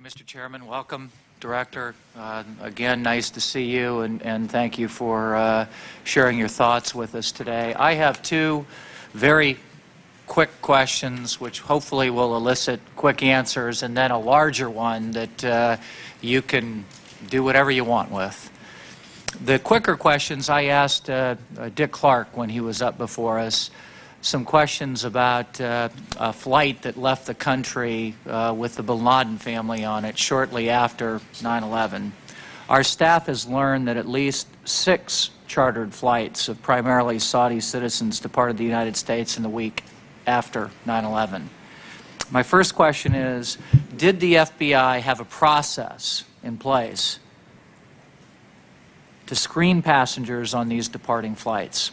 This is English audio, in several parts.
you, Mr. Chairman. Welcome, Director. Again, nice to see you, and thank you for sharing your thoughts with us today. I have two very quick questions, which hopefully will elicit quick answers, and then a larger one that you can do whatever you want with. The quicker questions, I asked Dick Clark when he was up before us some questions about a flight that left the country with the bin Laden family on it shortly after 9/11. Our staff has learned that at least 6 chartered flights of primarily Saudi citizens departed the United States in the week after 9/11. My first question is, did the FBI have a process in place to screen passengers on these departing flights?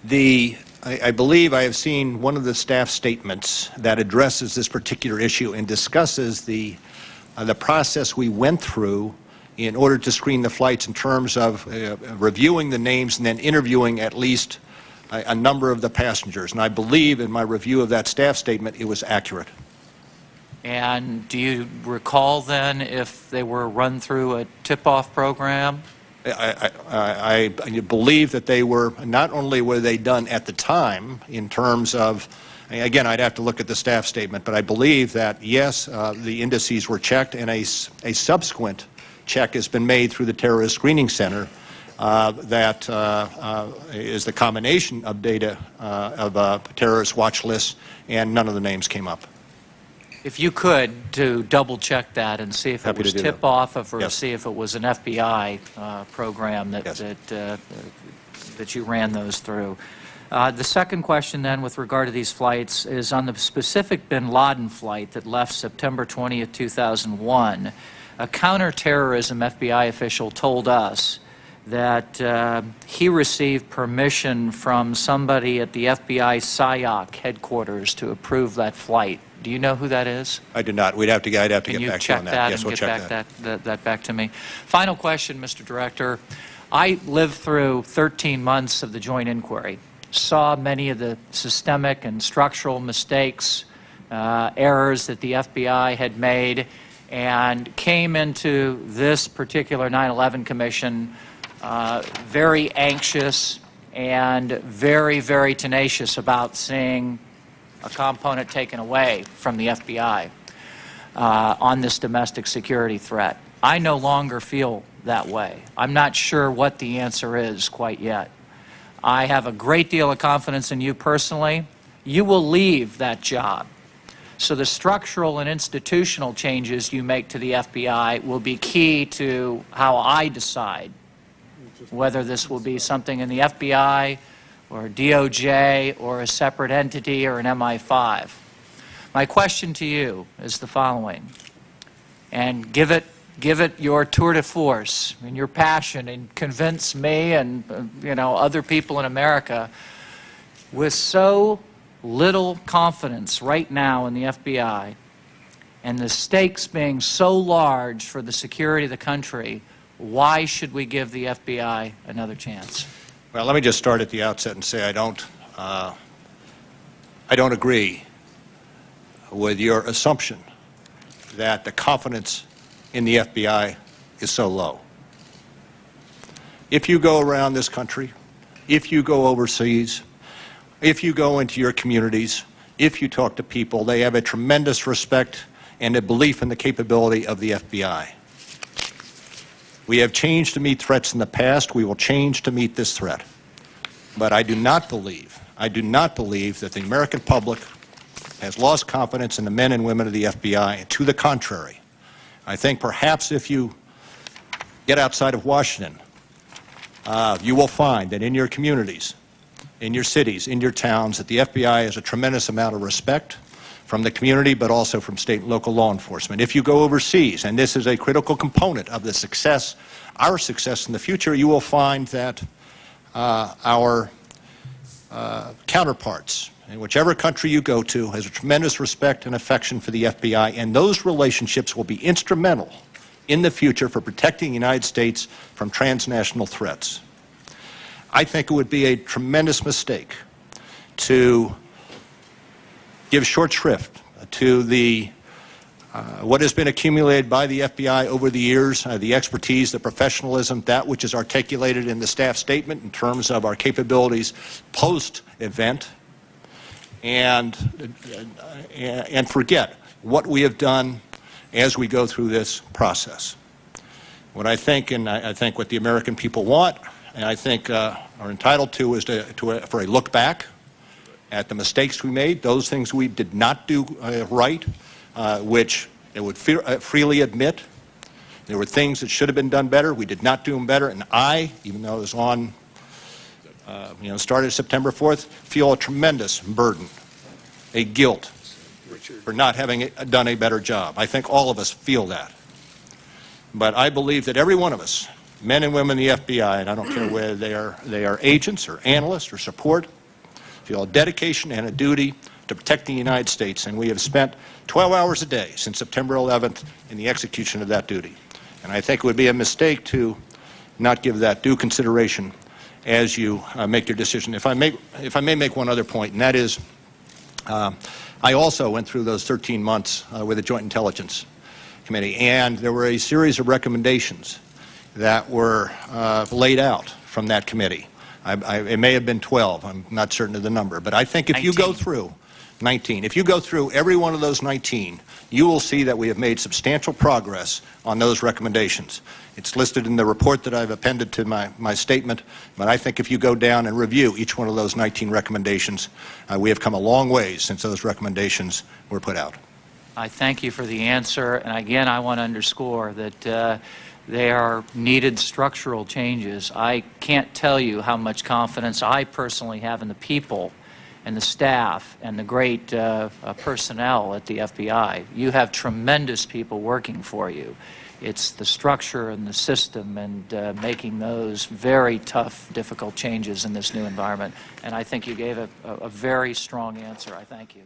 I believe I have seen one of the staff statements that addresses this particular issue and discusses the process we went through in order to screen the flights in terms of reviewing the names and then interviewing at least a number of the passengers. And I believe in my review of that staff statement it was accurate. And do you recall then if they were run through a tip-off program? I believe that they were, not only were they done at the time in terms of, again, I'd have to look at the staff statement, but I believe that, yes, the indices were checked, and a subsequent check has been made through the Terrorist Screening Center that is the combination of data of a terrorist watch list, and none of the names came up. If you could, to double-check that and see if it was tip-off or yes. see if it was an FBI program that, yes. that you ran those through. The second question, then, with regard to these flights, is on the specific bin Laden flight that left September 20th, 2001, a counterterrorism FBI official told us that he received permission from somebody at the FBI SIOC headquarters to approve that flight. Do you know who that is? I do not. I'd have to get back to you on that. Can you check that and get that back to me? Final question, Mr. Director. I lived through 13 months of the joint inquiry, saw many of the systemic and structural mistakes, errors that the FBI had made, and came into this particular 9/11 Commission very anxious and very, very tenacious about seeing a component taken away from the FBI on this domestic security threat. I no longer feel that way. I'm not sure what the answer is quite yet. I have a great deal of confidence in you personally. You will leave that job. So the structural and institutional changes you make to the FBI will be key to how I decide whether this will be something in the FBI or DOJ or a separate entity or an MI5. My question to you is the following, and give it your tour de force and your passion and convince me and other people in America. With so little confidence right now in the FBI and the stakes being so large for the security of the country, why should we give the FBI another chance? Well, let me just start at the outset and say I don't agree with your assumption that the confidence in the FBI is so low. If you go around this country, if you go overseas, if you go into your communities, if you talk to people, they have a tremendous respect and a belief in the capability of the FBI. We have changed to meet threats in the past. We will change to meet this threat. But I do not believe that the American public has lost confidence in the men and women of the FBI. And to the contrary, I think perhaps if you get outside of Washington, you will find that in your communities, in your cities, in your towns, that the FBI has a tremendous amount of respect from the community, but also from state and local law enforcement. If you go overseas, and this is a critical component of the success, our success in the future, you will find that our counterparts in whichever country you go to has a tremendous respect and affection for the FBI, and those relationships will be instrumental in the future for protecting the United States from transnational threats. I think it would be a tremendous mistake to give short shrift to the What has been accumulated by the FBI over the years, the expertise, the professionalism, that which is articulated in the staff statement in terms of our capabilities post-event, and forget what we have done as we go through this process. What I think, and I think what the American people want, and I think are entitled to, is for a look back at the mistakes we made, those things we did not do right, which they would freely admit. There were things that should have been done better. We did not do them better. And I, even though I was on, started September 4th, feel a tremendous burden, a guilt for not having done a better job. I think all of us feel that. But I believe that every one of us, men and women in the FBI, and I don't care whether they are agents or analysts or support, feel a dedication and a duty to protect the United States, and we have spent 12 hours a day since September 11th in the execution of that duty. And I think it would be a mistake to not give that due consideration as you make your decision. If I may make one other point, and that is, I also went through those 13 months with the Joint Intelligence Committee, and there were a series of recommendations that were laid out from that committee. It may have been 12, I'm not certain of the number, but I think if you go through 19, if you go through every one of those 19, you will see that we have made substantial progress on those recommendations. It's listed in the report that I've appended to my statement, but I think if you go down and review each one of those 19 recommendations, we have come a long ways since those recommendations were put out. I thank you for the answer, and again, I want to underscore that they are needed structural changes. I can't tell you how much confidence I personally have in the people and the staff and the great personnel at the FBI. You have tremendous people working for you. It's the structure and the system and making those very tough, difficult changes in this new environment. And I think you gave a very strong answer. I thank you.